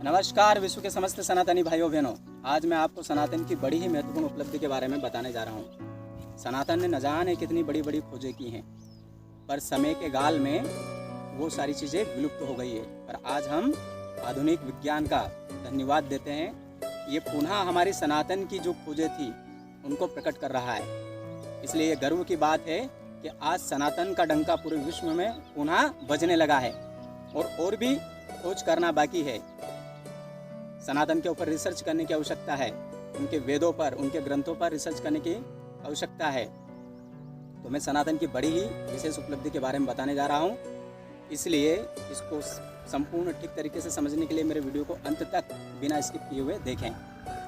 नमस्कार विश्व के समस्त सनातनी भाइयों बहनों, आज मैं आपको सनातन की बड़ी ही महत्वपूर्ण उपलब्धि के बारे में बताने जा रहा हूँ। सनातन ने न जाने कितनी बड़ी बड़ी खोजें की हैं, पर समय के गाल में वो सारी चीज़ें विलुप्त हो गई है। पर आज हम आधुनिक विज्ञान का धन्यवाद देते हैं, ये पुनः हमारी सनातन की जो खोजें थी उनको प्रकट कर रहा है। इसलिए ये गर्व की बात है कि आज सनातन का डंका पूरे विश्व में पुनः बजने लगा है और भी खोज करना बाकी है। सनातन के ऊपर रिसर्च करने की आवश्यकता है, उनके वेदों पर, उनके ग्रंथों पर रिसर्च करने की आवश्यकता है। तो मैं सनातन की बड़ी ही विशेष उपलब्धि के बारे में बताने जा रहा हूँ, इसलिए इसको संपूर्ण ठीक तरीके से समझने के लिए मेरे वीडियो को अंत तक बिना स्किप किए हुए देखें।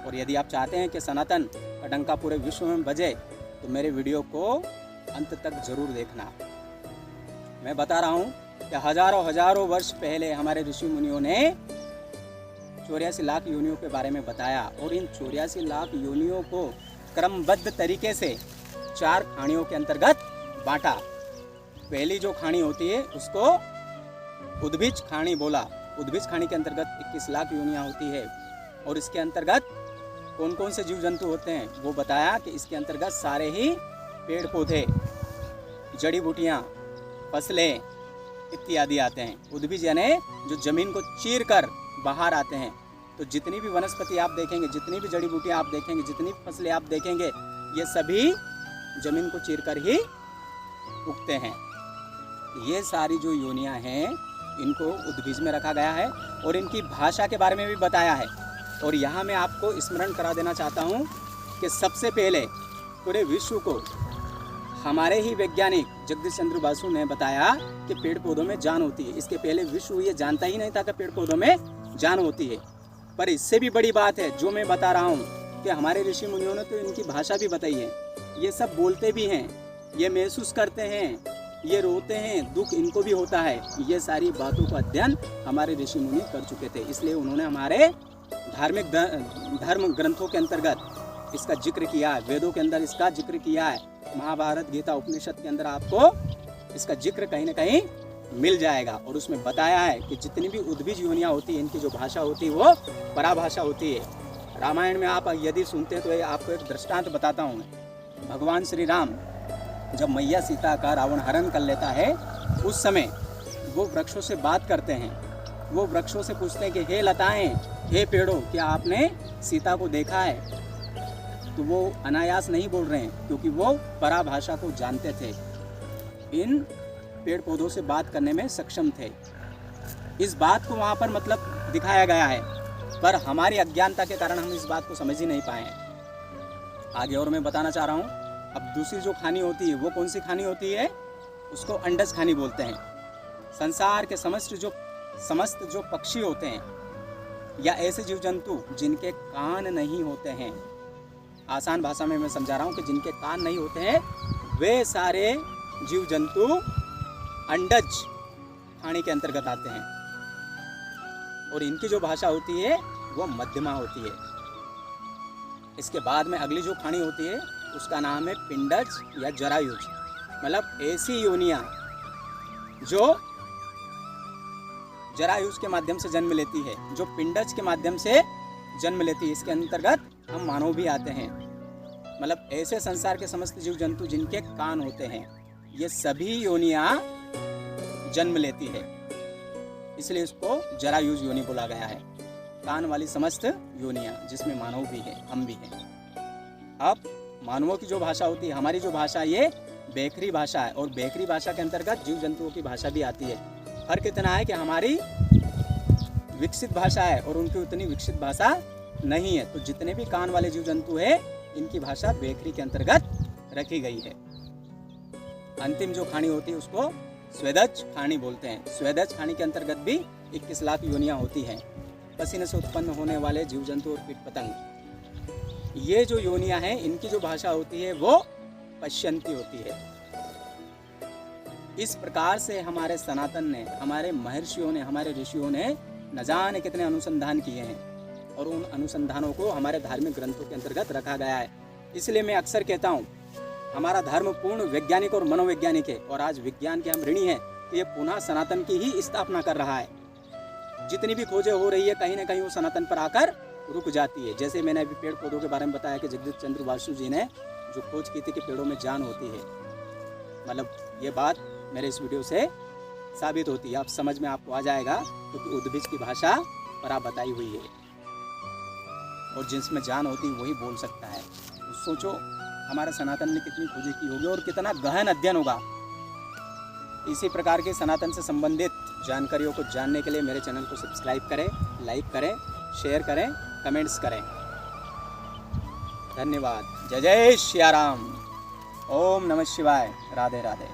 और यदि आप चाहते हैं कि सनातन का डंका पूरे विश्व में बजे तो मेरे वीडियो को अंत तक जरूर देखना। मैं बता रहा हूँ कि हजारों वर्ष पहले हमारे ऋषि मुनियों ने 84 लाख योनियों के बारे में बताया और इन 84 लाख योनियों को क्रमबद्ध तरीके से 4 खानियों के अंतर्गत बांटा। पहली जो खानी होती है उसको उद्भिज खानी बोला। उद्भिज खानी के अंतर्गत 21 लाख योनियां होती है और इसके अंतर्गत कौन कौन से जीव जंतु होते हैं वो बताया कि इसके अंतर्गत सारे ही पेड़ पौधे, जड़ी बूटियाँ, फसलें इत्यादि आते हैं। उद्भिज यानी जो जमीन को चीर कर बाहर आते हैं। तो जितनी भी वनस्पति आप देखेंगे, जितनी भी जड़ी बूटियाँ आप देखेंगे, जितनी भी फसलें आप देखेंगे, ये सभी जमीन को चीरकर ही उगते हैं। ये सारी जो योनियाँ हैं इनको उद्भिज में रखा गया है और इनकी भाषा के बारे में भी बताया है। और यहाँ मैं आपको स्मरण करा देना चाहता हूँ कि सबसे पहले पूरे विश्व को हमारे ही वैज्ञानिक जगदीश चंद्र बासु ने बताया कि पेड़ पौधों में जान होती है। इसके पहले विश्व ये जानता ही नहीं था कि पेड़ पौधों में जान होती है। पर इससे भी बड़ी बात है जो मैं बता रहा हूँ कि हमारे ऋषि मुनियों ने तो इनकी भाषा भी बताई है। ये सब बोलते भी हैं, ये महसूस करते हैं, ये रोते हैं, दुख इनको भी होता है। ये सारी बातों का अध्ययन हमारे ऋषि मुनि कर चुके थे, इसलिए उन्होंने हमारे धर्म ग्रंथों के अंतर्गत इसका जिक्र किया है। वेदों के अंदर इसका जिक्र किया है। महाभारत, गीता, उपनिषद के अंदर आपको इसका जिक्र कहीं ना कहीं मिल जाएगा। और उसमें बताया है कि जितनी भी उद्भिज योनियाँ होती है इनकी जो भाषा होती है वो पराभाषा होती है। रामायण में आप यदि सुनते हैं तो ये आपको एक दृष्टांत बताता हूँ मैं। भगवान श्री राम जब मैया सीता का रावण हरण कर लेता है उस समय वो वृक्षों से बात करते हैं। वो वृक्षों से पूछते हैं कि हे लताएं, हे पेड़ों, क्या आपने सीता को देखा है? तो वो अनायास नहीं बोल रहे हैं क्योंकि वो पराभाषा को जानते थे, इन पेड़ पौधों से बात करने में सक्षम थे। इस बात को वहाँ पर मतलब दिखाया गया है, पर हमारी अज्ञानता के कारण हम इस बात को समझ ही नहीं पाए हैं। आगे और मैं बताना चाह रहा हूँ। अब दूसरी जो खानी होती है वो कौन सी खानी होती है? उसको अंडज खानी बोलते हैं। संसार के समस्त जो पक्षी होते हैं या ऐसे जीव जंतु जिनके कान नहीं होते हैं, आसान भाषा में मैं समझा रहा हूँ कि जिनके कान नहीं होते हैं, वे सारे जीव जंतु अंडज खानी के अंतर्गत आते हैं। और इनकी जो भाषा होती है वो मध्यमा होती है। इसके बाद में अगली जो खानी होती है उसका नाम है पिंडज या जरायुज। मतलब ऐसी योनियाँ जो जरायुज के माध्यम से जन्म लेती है, जो पिंडज के माध्यम से जन्म लेती है। इसके अंतर्गत हम मानव भी आते हैं। मतलब ऐसे संसार के समस्त जीव जंतु जिनके कान होते हैं, ये सभी योनियाँ जन्म लेती है, इसलिए इसको जरायुज योनि बोला गया है। कान वाली समस्त योनियाँ जिसमें मानव भी है, हम भी हैं। अब मानवों की जो भाषा होती है, हमारी जो भाषा, ये बेखरी भाषा है और बेखरी भाषा के अंतर्गत जीव जंतुओं की भाषा भी आती है। फर्क इतना है कि हमारी विकसित भाषा है और उनकी उतनी विकसित भाषा नहीं है। तो जितने भी कान वाले जीव जंतु हैं इनकी भाषा बेखरी के अंतर्गत रखी गई है। अंतिम जो खानी होती है उसको स्वेदज खानी बोलते हैं। स्वेदज खानी के अंतर्गत भी 21 लाख योनियाँ होती हैं। पसीने से उत्पन्न होने वाले जीव जंतु और कीट पतंग, ये जो योनियाँ हैं इनकी जो भाषा होती है वो पश्यंती होती है। इस प्रकार से हमारे सनातन ने, हमारे महर्षियों ने, हमारे ऋषियों ने न जाने कितने अनुसंधान किए हैं और उन अनुसंधानों को हमारे धार्मिक ग्रंथों के अंतर्गत रखा गया है। इसलिए मैं अक्सर कहता हूँ हमारा धर्म पूर्ण वैज्ञानिक और मनोवैज्ञानिक है और आज विज्ञान के हम ऋणी हैं। तो ये पुनः सनातन की ही स्थापना कर रहा है। जितनी भी खोजें हो रही है कहीं ना कहीं वो सनातन पर आकर रुक जाती है। जैसे मैंने अभी पेड़ पौधों के बारे में बताया कि जगदीश चंद्र वासु जी ने जो खोज की थी कि पेड़ों में जान होती है, मतलब ये बात मेरे इस वीडियो से साबित होती है। आप समझ में आपको आ जाएगा क्योंकि उद्भिज की भाषा पर आप बताई हुई है और जिसमें जान होती है वही बोल सकता है। तो सोचो हमारे सनातन ने कितनी खोजें की होगी और कितना गहन अध्ययन होगा। इसी प्रकार के सनातन से संबंधित जानकारियों को जानने के लिए मेरे चैनल को सब्सक्राइब करें, लाइक करें, शेयर करें, कमेंट्स करें। धन्यवाद। जय जय श्री राम। ओम नमः शिवाय। राधे राधे।